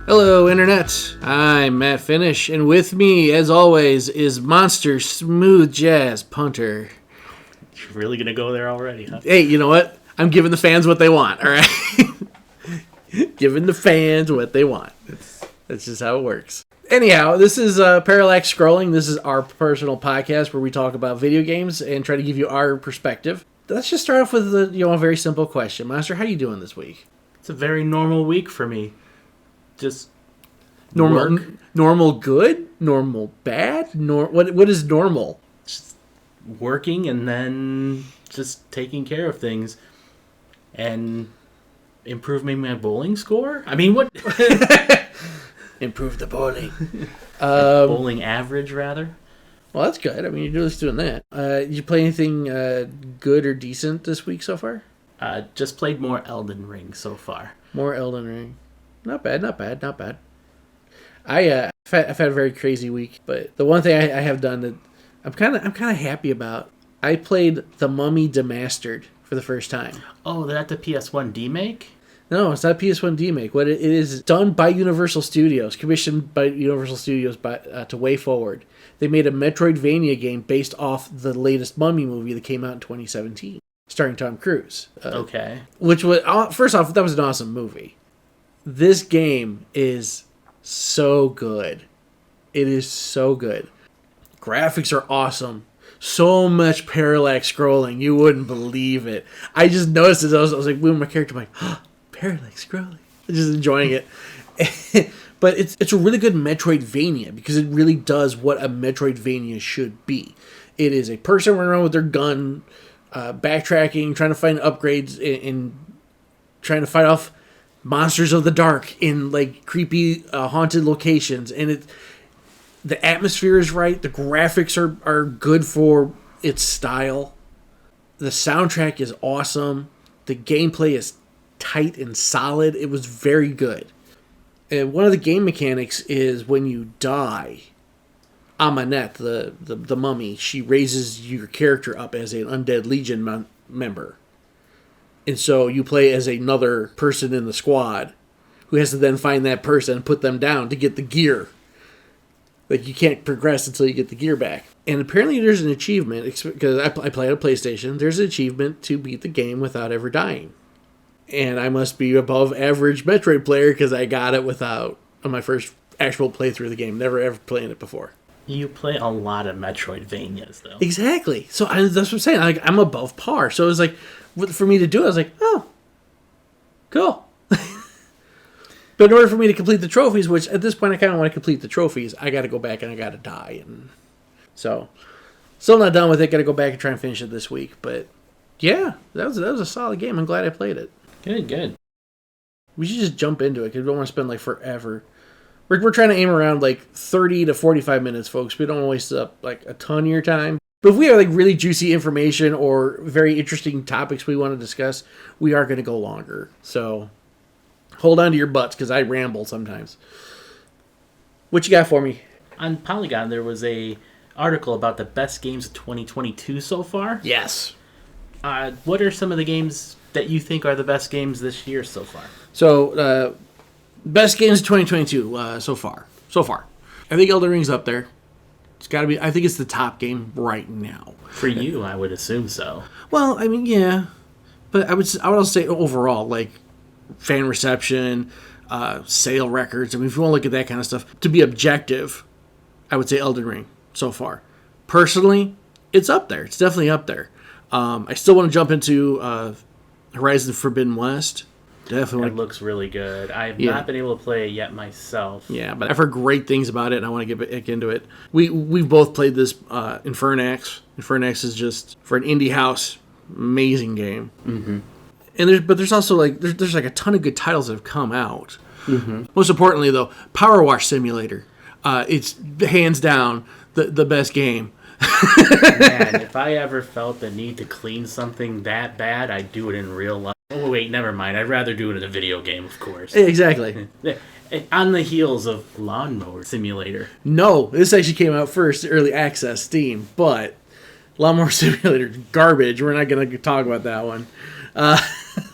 Hello, Internet. I'm Matt Finish, and with me, as always, is Monster Smooth Jazz Punter. You're really going to go there already, huh? Hey, you know what? I'm giving the fans what they want, all right? Giving the fans what they want. That's just how it works. Anyhow, this is Parallax Scrolling. This is our personal podcast where we talk about video games and try to give you our perspective. Let's just start off with a very simple question. Monster, how you doing this week? It's a very normal week for me. Just normal, work. Normal good, normal bad. What is normal? Just working and then just taking care of things and improving my bowling score. I mean, what? Improve the bowling. Bowling average, rather. Well, that's good. I mean, you're just doing that. Did you play anything good or decent this week so far? Just played more Elden Ring so far. More Elden Ring. Not bad. I've had a very crazy week, but the one thing I have done that I'm kind of happy about. I played The Mummy Demastered for the first time. Oh, that the PS1 demake? No, it's not PS1 demake. What it is done by Universal Studios, commissioned by Universal Studios to Way Forward. They made a Metroidvania game based off the latest Mummy movie that came out in 2017, starring Tom Cruise. Okay. Which was, first off, that was an awesome movie. This game is so good. It is so good. Graphics are awesome. So much parallax scrolling. You wouldn't believe it. I just noticed it. I was like, moving my character. I'm like, oh, parallax scrolling. Just enjoying it. But it's a really good Metroidvania because it really does what a Metroidvania should be. It is a person running around with their gun, backtracking, trying to find upgrades, and trying to fight off monsters of the dark in like creepy haunted locations, and the atmosphere is right. The graphics are good for its style. The soundtrack is awesome. The gameplay is tight and solid. It was very good. And one of the game mechanics is when you die, Amanette, the mummy, she raises your character up as an Undead Legion member. And so you play as another person in the squad who has to then find that person and put them down to get the gear. Like, you can't progress until you get the gear back. And apparently there's an achievement, because I play on a PlayStation, there's an achievement to beat the game without ever dying. And I must be above average Metroid player because I got it without, on my first actual playthrough of the game, never ever playing it before. You play a lot of Metroidvanias, though. Exactly. So that's what I'm saying. I'm above par. So it was like, for me to do it, I was like, oh, cool. But in order for me to complete the trophies, which at this point I kind of want to complete the trophies, I got to go back and I got to die. And so, still not done with it. Got to go back and try and finish it this week. But yeah, that was a solid game. I'm glad I played it. Good. We should just jump into it because we don't want to spend like forever. We're trying to aim around like 30 to 45 minutes, folks. We don't want to waste up like a ton of your time. But if we have like really juicy information or very interesting topics we want to discuss, we are going to go longer. So hold on to your butts because I ramble sometimes. What you got for me? On Polygon, there was a article about the best games of 2022 so far. Yes. What are some of the games that you think are the best games this year so far? So, best games of 2022 so far. I think Elden Ring's up there. It's got to be. I think it's the top game right now. For you, I would assume so. Well, I mean, yeah, but I would also say overall, like fan reception, sale records. I mean, if you want to look at that kind of stuff, to be objective, I would say Elden Ring so far. Personally, it's up there. It's definitely up there. I still want to jump into Horizon Forbidden West. Definitely. It looks really good. I have not been able to play it yet myself. Yeah, but I've heard great things about it, and I want to get back into it. We've both played this Infernax. Infernax is just, for an indie house, amazing game. Mm-hmm. And there's also like there's like a ton of good titles that have come out. Mm-hmm. Most importantly, though, Power Wash Simulator. It's hands down the best game. Man, if I ever felt the need to clean something that bad, I'd do it in real life. Oh, wait, never mind. I'd rather do it in a video game, of course. Exactly. On the heels of Lawnmower Simulator. No, this actually came out first, early access, Steam, but Lawnmower Simulator, garbage. We're not going to talk about that one.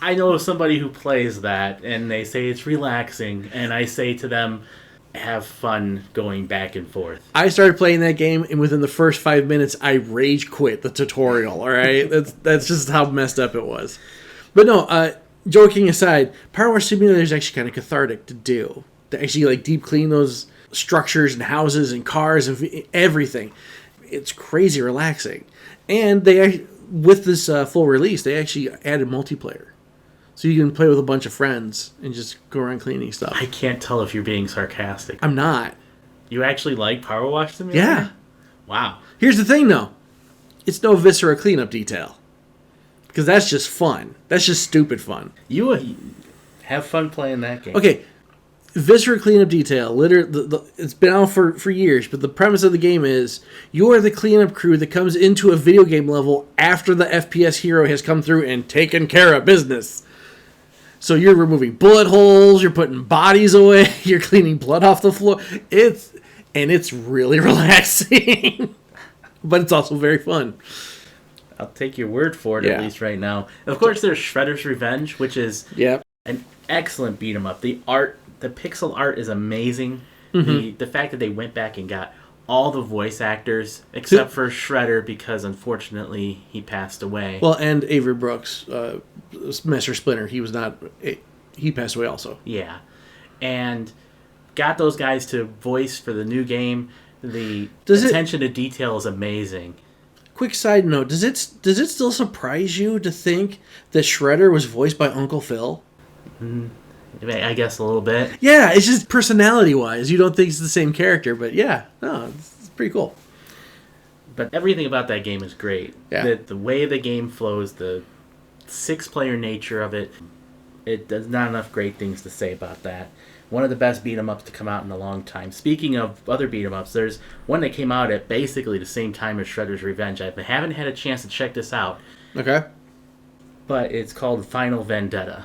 I know somebody who plays that, and they say it's relaxing, and I say to them, have fun going back and forth. I started playing that game, and within the first 5 minutes, I rage quit the tutorial. All right, that's just how messed up it was. But no, joking aside, Power Wash Simulator is actually kind of cathartic to do. To actually like deep clean those structures and houses and cars and everything. It's crazy relaxing. And they, with this full release, they actually added multiplayer. So you can play with a bunch of friends and just go around cleaning stuff. I can't tell if you're being sarcastic. I'm not. You actually like Power Wash Simulator? Yeah. Wow. Here's the thing, though. It's no Viscera cleanup detail. Because that's just fun. That's just stupid fun. You have fun playing that game. Okay. Viscera cleanup detail. It's been out for years, but the premise of the game is you are the cleanup crew that comes into a video game level after the FPS hero has come through and taken care of business. So you're removing bullet holes, you're putting bodies away, you're cleaning blood off the floor. It's really relaxing. But it's also very fun. I'll take your word for it, at least right now. Of course, there's Shredder's Revenge, which is an excellent beat 'em up. The pixel art is amazing. Mm-hmm. The fact that they went back and got all the voice actors except for Shredder, because unfortunately he passed away. Well, and Avery Brooks, Master Splinter, he passed away also. Yeah, and got those guys to voice for the new game. The attention to detail is amazing. Quick side note: does it still surprise you to think that Shredder was voiced by Uncle Phil? I guess a little bit. Yeah, it's just personality-wise, you don't think it's the same character, but yeah, no, it's pretty cool. But everything about that game is great. Yeah. The way the game flows, the 6-player nature of it, there's not enough great things to say about that. One of the best beat-em-ups to come out in a long time. Speaking of other beat-em-ups, there's one that came out at basically the same time as Shredder's Revenge. I haven't had a chance to check this out. Okay. But it's called Final Vendetta.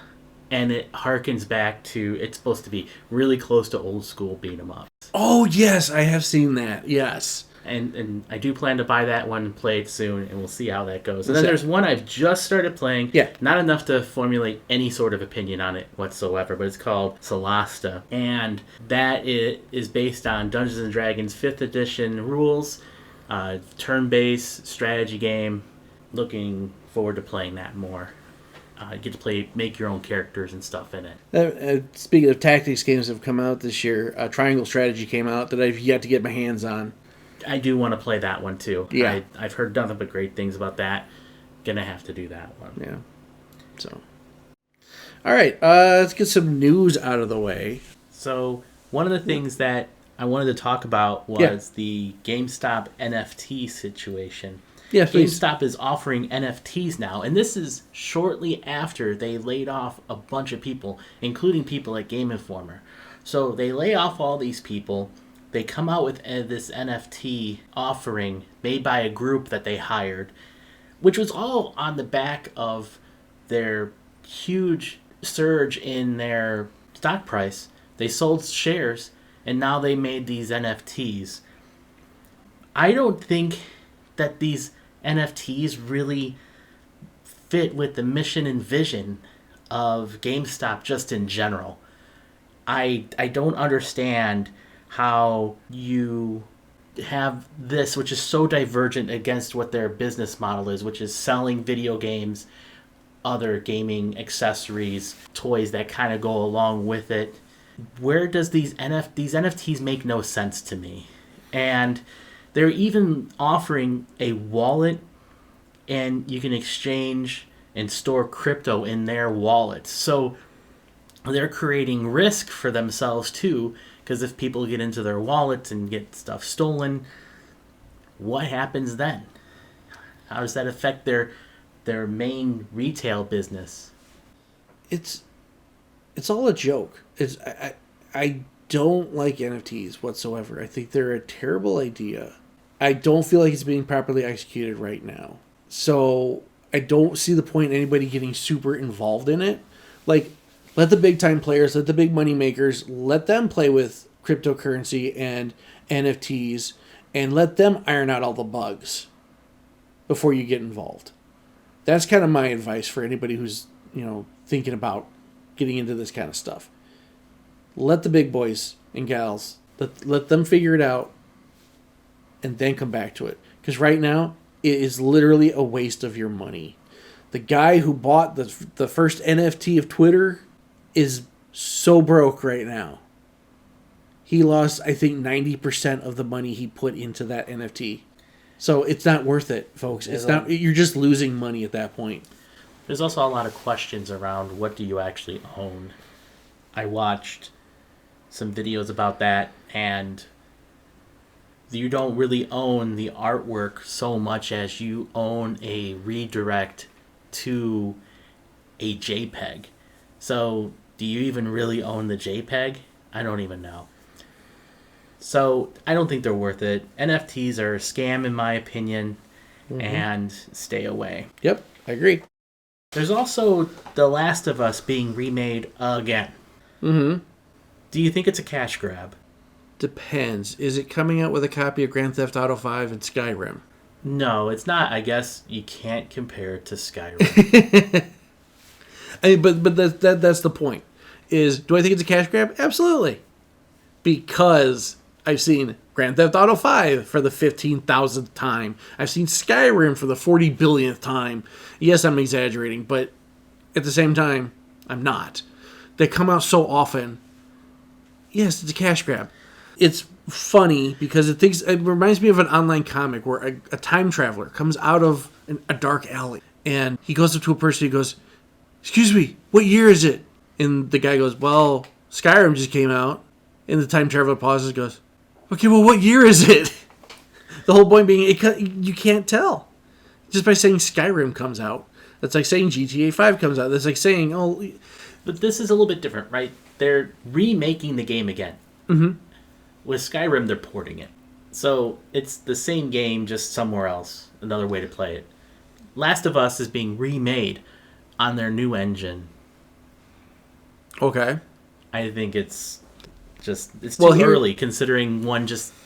And it harkens back to, it's supposed to be really close to old school beat-em-ups. Oh, yes, I have seen that, yes. And I do plan to buy that one and play it soon, and we'll see how that goes. And then there's one I've just started playing. Yeah. Not enough to formulate any sort of opinion on it whatsoever, but it's called Solasta. And that is based on Dungeons & Dragons 5th edition rules, turn-based strategy game. Looking forward to playing that more. You get to make your own characters and stuff in it. Speaking of tactics games that have come out this year, Triangle Strategy came out that I've yet to get my hands on. I do want to play that one too. Yeah. I've heard nothing but great things about that. Gonna have to do that one. Yeah. So. All right, let's get some news out of the way. So, one of the things that I wanted to talk about was the GameStop NFT situation. Yeah, please. GameStop is offering NFTs now, and this is shortly after they laid off a bunch of people, including people at Game Informer. So they lay off all these people. They come out with this NFT offering made by a group that they hired, which was all on the back of their huge surge in their stock price. They sold shares, and now they made these NFTs. I don't think that these NFTs really fit with the mission and vision of GameStop just in general. I don't understand how you have this, which is so divergent against what their business model is, which is selling video games, other gaming accessories, toys that kind of go along with it. Where does these NFTs make no sense to me? And they're even offering a wallet, and you can exchange and store crypto in their wallets. So they're creating risk for themselves too, because if people get into their wallets and get stuff stolen, what happens then? How does that affect their main retail business? It's all a joke. I don't like NFTs whatsoever. I think they're a terrible idea. I don't feel like it's being properly executed right now. So I don't see the point in anybody getting super involved in it. Like, let the big time players, let the big money makers, let them play with cryptocurrency and NFTs, and let them iron out all the bugs before you get involved. That's kind of my advice for anybody who's, thinking about getting into this kind of stuff. Let the big boys and gals, let them figure it out and then come back to it. Because right now, it is literally a waste of your money. The guy who bought the first NFT of Twitter is so broke right now. He lost, I think, 90% of the money he put into that NFT. So it's not worth it, folks. It's not. You're just losing money at that point. There's also a lot of questions around what do you actually own. I watched some videos about that, and you don't really own the artwork so much as you own a redirect to a JPEG. So do you even really own the JPEG? I don't even know. So I don't think they're worth it. NFTs are a scam in my opinion, and stay away. Yep, I agree. There's also The Last of Us being remade again. Mm-hmm. Do you think it's a cash grab? Depends. Is it coming out with a copy of Grand Theft Auto 5 and Skyrim? No, it's not. I guess you can't compare it to Skyrim. But that's the point. Do I think it's a cash grab? Absolutely. Because I've seen Grand Theft Auto 5 for the 15,000th time. I've seen Skyrim for the 40 billionth time. Yes, I'm exaggerating, but at the same time, I'm not. They come out so often. Yes, it's a cash grab. It's funny because it reminds me of an online comic where a time traveler comes out of a dark alley and he goes up to a person. He goes, "Excuse me, what year is it?" And the guy goes, "Well, Skyrim just came out." And the time traveler pauses and goes, "Okay, well, what year is it?" The whole point being, you can't tell. Just by saying Skyrim comes out. That's like saying GTA 5 comes out. That's like saying, oh... But this is a little bit different, right? They're remaking the game again. Mm-hmm. With Skyrim, they're porting it. So it's the same game, just somewhere else. Another way to play it. Last of Us is being remade on their new engine. Okay. I think it's too early, considering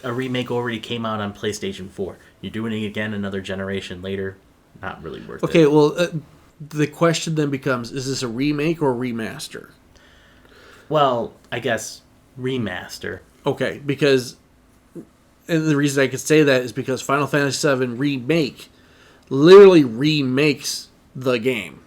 a remake already came out on PlayStation 4. You're doing it again another generation later, not really worth it. Okay, well, the question then becomes, is this a remake or remaster? Well, I guess remaster. Okay, because and the reason I could say that is because Final Fantasy VII Remake literally remakes the game.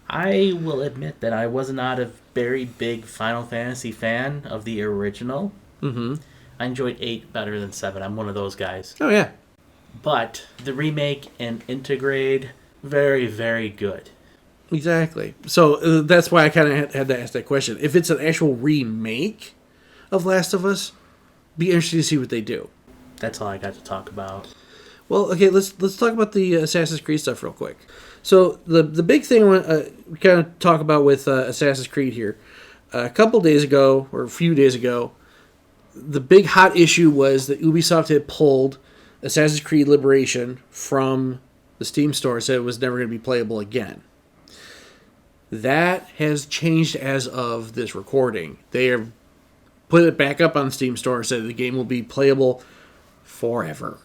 I will admit that I was not a very big Final Fantasy fan of the original. Mm-hmm. I enjoyed 8 better than 7. I'm one of those guys. Oh, yeah. But the remake and Intergrade, very, very good. Exactly. So that's why I kind of had to ask that question. If it's an actual remake of Last of Us, be interesting to see what they do. That's all I got to talk about. Well, okay, let's talk about the Assassin's Creed stuff real quick. So the big thing we kind of talk about with Assassin's Creed here, a couple days ago, or a few days ago, the big hot issue was that Ubisoft had pulled Assassin's Creed Liberation from the Steam store, said it was never going to be playable again. That has changed as of this recording. They have put it back up on the Steam store, said the game will be playable forever.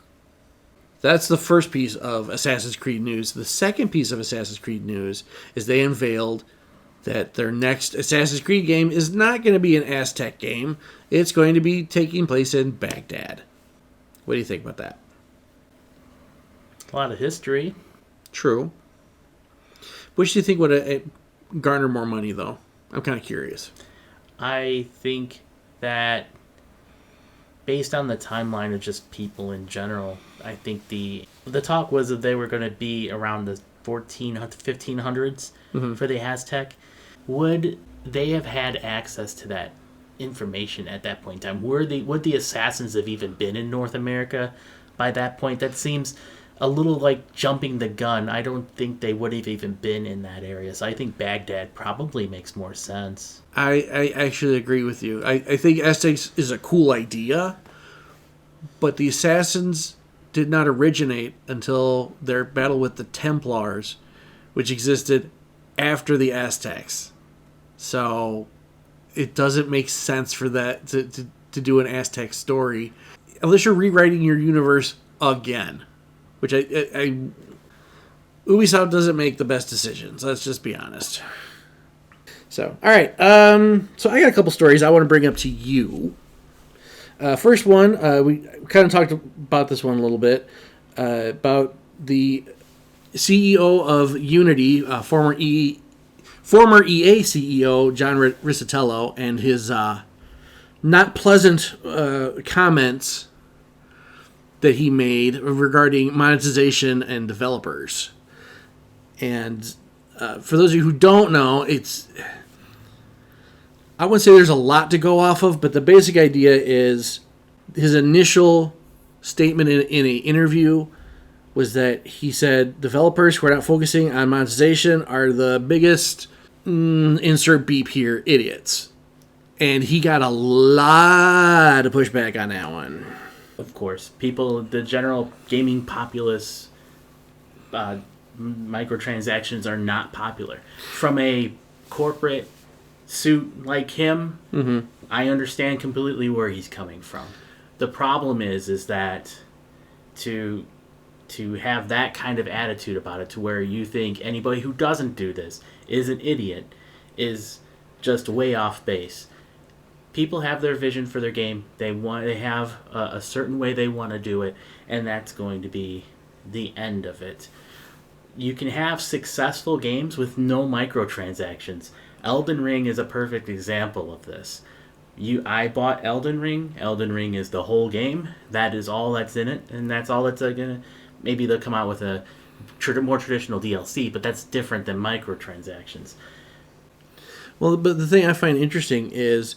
That's the first piece of Assassin's Creed news. The second piece of Assassin's Creed news is they unveiled that their next Assassin's Creed game is not going to be an Aztec game. It's going to be taking place in Baghdad. What do you think about that? A lot of history. True. Which do you think would garner more money, though? I'm kind of curious. I think that based on the timeline of just people in general, I think the talk was that they were going to be around the 1500s for the Aztec. Would they have had access to that information at that point in time? Would the assassins have even been in North America by that point? That seems a little like jumping the gun. I don't think they would have even been in that area. So I think Baghdad probably makes more sense. I actually agree with you. I think Aztecs is a cool idea, but the assassins did not originate until their battle with the Templars, which existed after the Aztecs. So it doesn't make sense for that to do an Aztec story unless you're rewriting your universe again, which I Ubisoft doesn't make the best decisions. Let's just be honest. So, all right. So I got a couple stories I want to bring up to you. First one, we kind of talked about this one a little bit, about the CEO of Unity, former EA CEO John Riccitiello, and his not pleasant comments that he made regarding monetization and developers. And for those of you who don't know, I wouldn't say there's a lot to go off of, but the basic idea is his initial statement in an interview was that he said developers who are not focusing on monetization are the biggest, insert beep here, idiots. And he got a lot of pushback on that one. Of course, people, the general gaming populace, microtransactions are not popular. From a corporate suit like him, I understand completely where he's coming from. The problem is that to have that kind of attitude about it, to where you think anybody who doesn't do this is an idiot, is just way off base. People have their vision for their game. They have a certain way they want to do it, and that's going to be the end of it. You can have successful games with no microtransactions. Elden Ring is a perfect example of this. I bought Elden Ring. Elden Ring is the whole game. That is all that's in it, and that's all that's gonna. Maybe they'll come out with a more traditional DLC, but that's different than microtransactions. Well, but the thing I find interesting is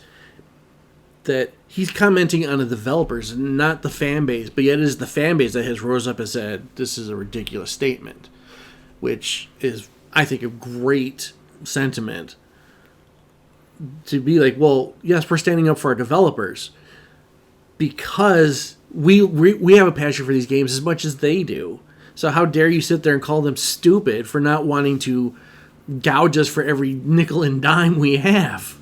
that he's commenting on the developers, not the fan base, but yet it is the fan base that has rose up and said, this is a ridiculous statement, which is, I think, a great sentiment to be like, well, yes, we're standing up for our developers because we have a passion for these games as much as they do. So how dare you sit there and call them stupid for not wanting to gouge us for every nickel and dime we have?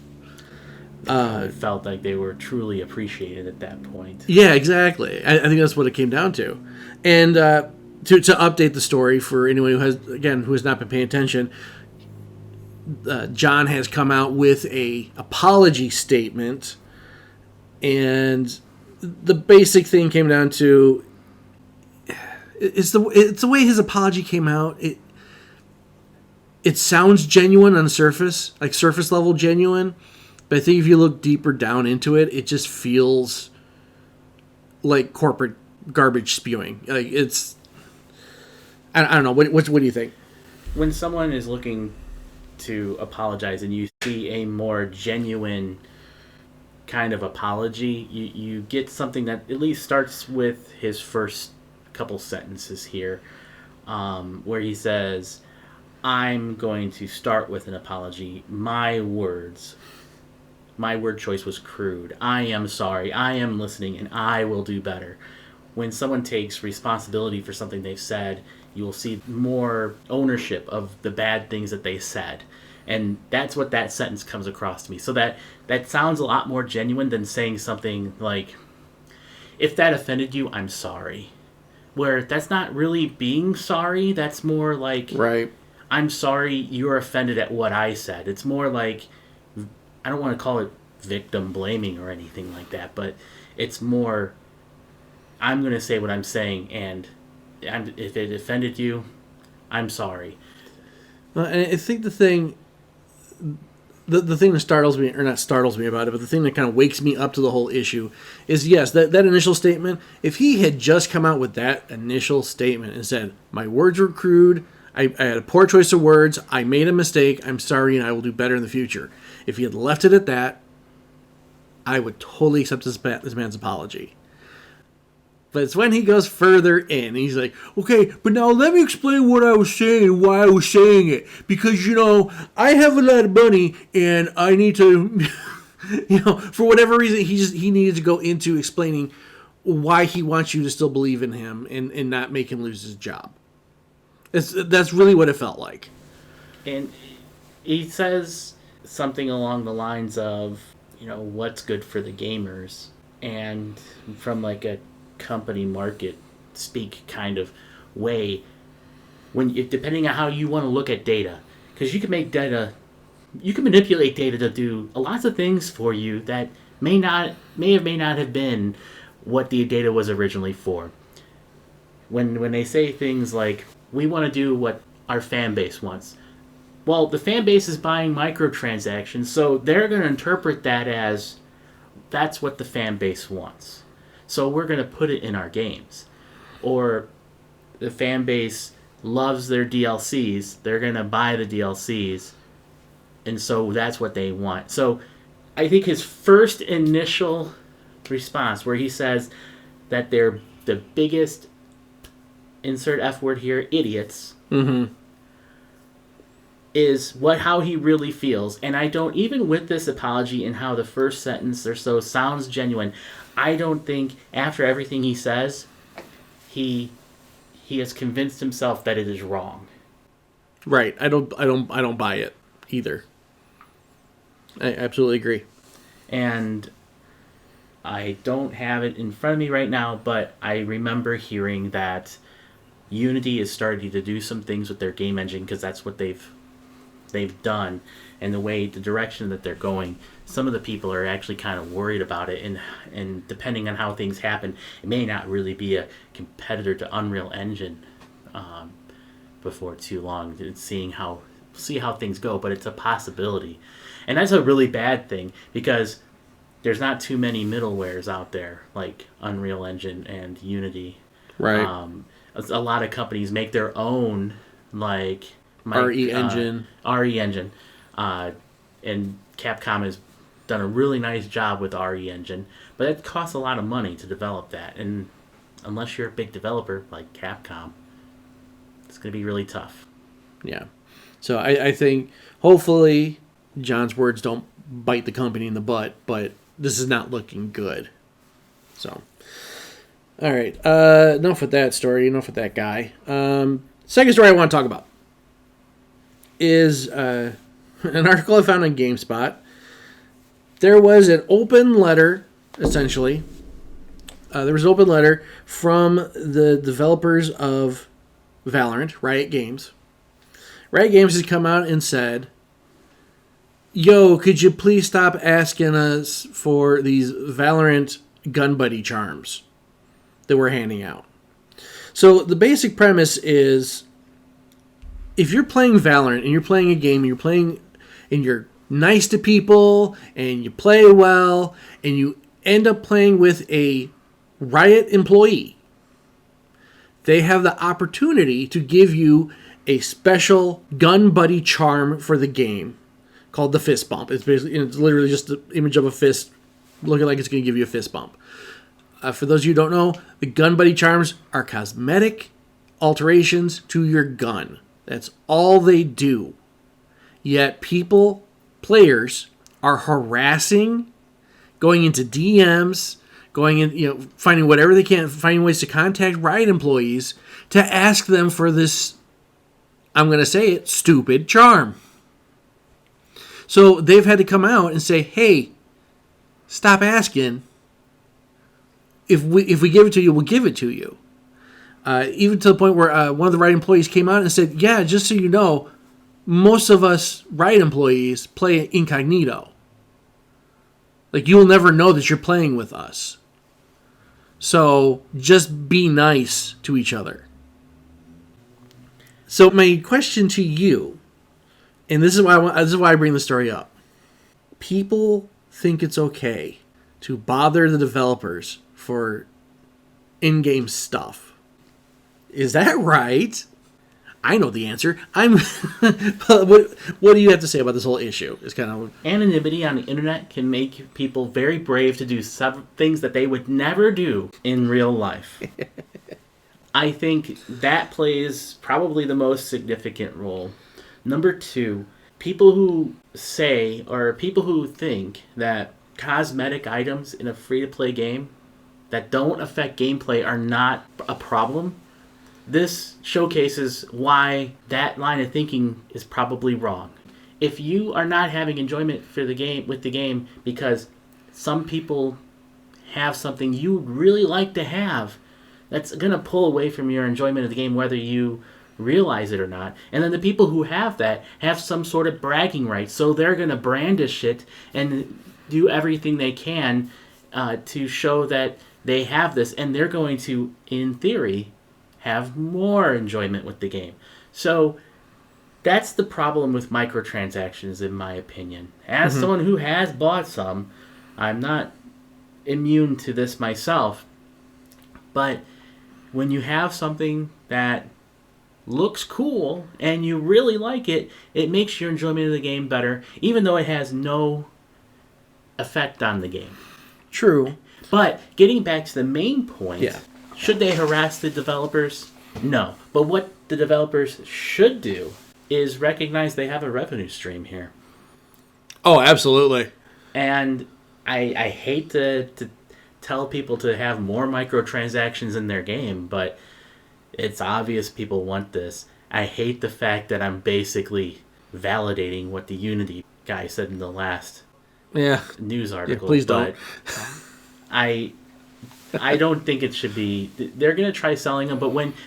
It felt like they were truly appreciated at that point. Yeah, exactly. I think that's what it came down to. And to update the story for anyone who has not been paying attention, John has come out with a apology statement, and the basic thing came down to it's the way his apology came out. It sounds genuine on the surface, like surface level genuine. But I think if you look deeper down into it, it just feels like corporate garbage spewing. Like it's, I don't know. What do you think? When someone is looking to apologize and you see a more genuine kind of apology, you get something that at least starts with his first couple sentences here, where he says, "I'm going to start with an apology. My word choice was crude. I am sorry. I am listening, and I will do better." When someone takes responsibility for something they've said, you will see more ownership of the bad things that they said. And that's what that sentence comes across to me. So that sounds a lot more genuine than saying something like, "If that offended you, I'm sorry." Where that's not really being sorry. That's more like, right, "I'm sorry you're offended at what I said." It's more like, I don't want to call it victim blaming or anything like that, but it's more, I'm going to say what I'm saying, and if it offended you, I'm sorry. Well, and I think the thing that startles me, or not startles me about it, but the thing that kind of wakes me up to the whole issue is, yes, that initial statement, if he had just come out with that initial statement and said, "My words were crude, I had a poor choice of words, I made a mistake, I'm sorry, and I will do better in the future." If he had left it at that, I would totally accept this man's apology. But it's when he goes further in, he's like, "Okay, but now let me explain what I was saying and why I was saying it. Because, I have a lot of money and I need to," for whatever reason, he needed to go into explaining why he wants you to still believe in him and not make him lose his job. That's really what it felt like. And he says something along the lines of, what's good for the gamers, and from like a company market speak kind of way, depending on how you want to look at data, because you can make data you can manipulate data to do lots of things for you that may or may not have been what the data was originally for. When they say things like, we want to do what our fan base wants, well, the fan base is buying microtransactions, so they're going to interpret that as that's what the fan base wants. So we're going to put it in our games. Or the fan base loves their DLCs, they're going to buy the DLCs, and so that's what they want. So I think his first initial response, where he says that they're the biggest, insert F word here, idiots, is how he really feels. And I don't, even with this apology and how the first sentence or so sounds genuine, I don't think after everything he says, he has convinced himself that it is wrong. Right. I don't buy it either. I absolutely agree. And I don't have it in front of me right now, but I remember hearing that Unity is starting to do some things with their game engine, because that's what they've done, and the direction that they're going. Some of the people are actually kind of worried about it, and depending on how things happen, it may not really be a competitor to Unreal Engine before too long. See how things go, but it's a possibility, and that's a really bad thing, because there's not too many middlewares out there like Unreal Engine and Unity. Right. A lot of companies make their own, like RE Engine. RE Engine. And Capcom has done a really nice job with RE Engine, but it costs a lot of money to develop that. And unless you're a big developer like Capcom, it's going to be really tough. Yeah. So I think hopefully John's words don't bite the company in the butt, but this is not looking good. So, all right. Enough with that story. Enough with that guy. Second story I want to talk about is an article I found on GameSpot. There was an open letter, essentially. There was an open letter from the developers of Valorant, Riot Games. Riot Games has come out and said, yo, could you please stop asking us for these Valorant gun buddy charms that we're handing out? So the basic premise is, if you're playing Valorant and you're playing a game and you're nice to people and you play well and you end up playing with a Riot employee, they have the opportunity to give you a special gun buddy charm for the game called the fist bump. It's literally just the image of a fist looking like it's going to give you a fist bump. For those of you who don't know, the gun buddy charms are cosmetic alterations to your gun. That's all they do. Yet players are harassing, going into DMs, finding whatever they can, finding ways to contact Riot employees to ask them for this, I'm going to say it, stupid charm. So they've had to come out and say, hey, stop asking. If we give it to you, we'll give it to you. Even to the point where one of the Riot employees came out and said, yeah, just so you know, most of us Riot employees play incognito. Like, you'll never know that you're playing with us. So just be nice to each other. So my question to you, and this is why I bring the story up. People think it's okay to bother the developers for in-game stuff. Is that right? I know the answer. What do you have to say about this whole issue? It's kind of anonymity on the internet can make people very brave to do some things that they would never do in real life. I think that plays probably the most significant role. Number two, people who say, or people who think that cosmetic items in a free-to-play game that don't affect gameplay are not a problem. This showcases why that line of thinking is probably wrong. If you are not having enjoyment for the game with the game because some people have something you would really like to have, that's going to pull away from your enjoyment of the game, whether you realize it or not. And then the people who have that have some sort of bragging rights, so they're going to brandish it and do everything they can to show that they have this, and they're going to, in theory, have more enjoyment with the game. So that's the problem with microtransactions, in my opinion. As someone who has bought some, I'm not immune to this myself, but when you have something that looks cool and you really like it, it makes your enjoyment of the game better, even though it has no effect on the game. True. But getting back to the main point, should they harass the developers? No. But what the developers should do is recognize they have a revenue stream here. Oh, absolutely. And I hate to tell people to have more microtransactions in their game, but it's obvious people want this. I hate the fact that I'm basically validating what the Unity guy said in the last news article. Yeah, please don't. I don't think it should be. They're gonna try selling them,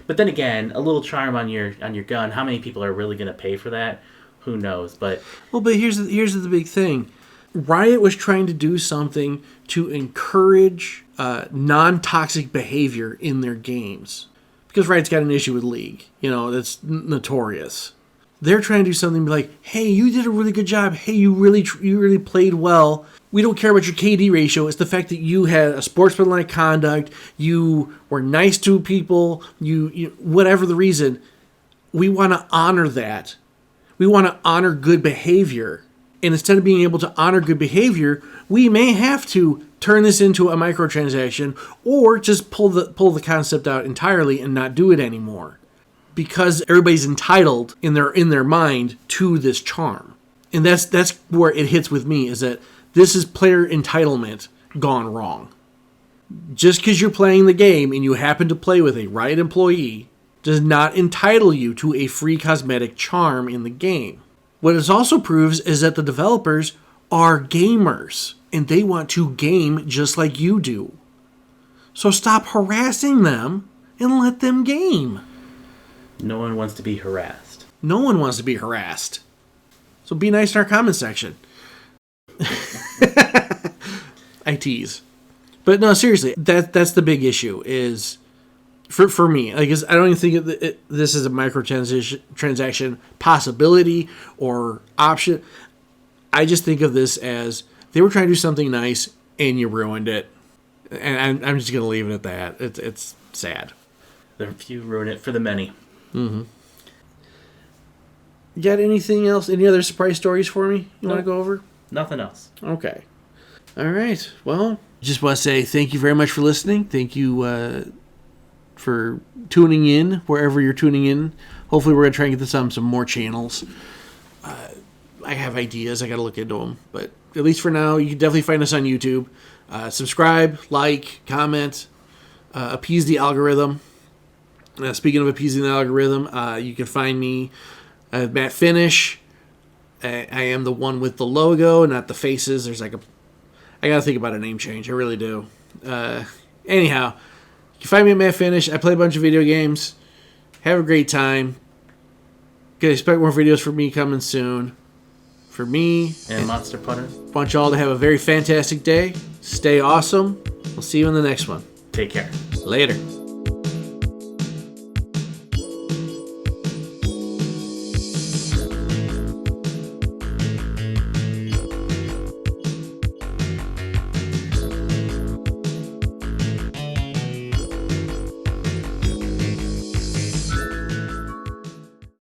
but then again, a little charm on your gun. How many people are really gonna pay for that? Who knows? But here's the big thing. Riot was trying to do something to encourage non-toxic behavior in their games, because Riot's got an issue with League. That's notorious. They're trying to do something like, hey, you did a really good job. Hey, you really played well. We don't care about your KD ratio. It's the fact that you had a sportsmanlike conduct. You were nice to people. You whatever the reason, we want to honor that. We want to honor good behavior. And instead of being able to honor good behavior, we may have to turn this into a microtransaction, or just pull the concept out entirely and not do it anymore, because everybody's entitled in their mind to this charm. And that's where it hits with me, is that this is player entitlement gone wrong. Just because you're playing the game and you happen to play with a Riot employee does not entitle you to a free cosmetic charm in the game. What this also proves is that the developers are gamers, and they want to game just like you do. So stop harassing them and let them game. No one wants to be harassed. No one wants to be harassed. So be nice in our comment section. I tease. But no, seriously, that's the big issue is, for me, I guess I don't even think this is a microtransaction possibility or option. I just think of this as they were trying to do something nice and you ruined it. And I'm just going to leave it at that. It's sad. The few ruin it for the many. Mm-hmm. You got anything else? Any other surprise stories for me you want to go over? Nothing else. Okay. All right. Well, just want to say thank you very much for listening. Thank you for tuning in wherever you're tuning in. Hopefully we're going to try and get this on some more channels. I have ideas. I got to look into them. But at least for now, you can definitely find us on YouTube. Subscribe, like, comment, appease the algorithm. Speaking of appeasing the algorithm, you can find me at Matt Finish. I am the one with the logo, not the faces. I got to think about a name change. I really do. Anyhow, you can find me at Matt Finish. I play a bunch of video games. Have a great time. Can expect more videos from me coming soon. For me and Monster Punter, want y'all to have a very fantastic day. Stay awesome. We'll see you in the next one. Take care. Later.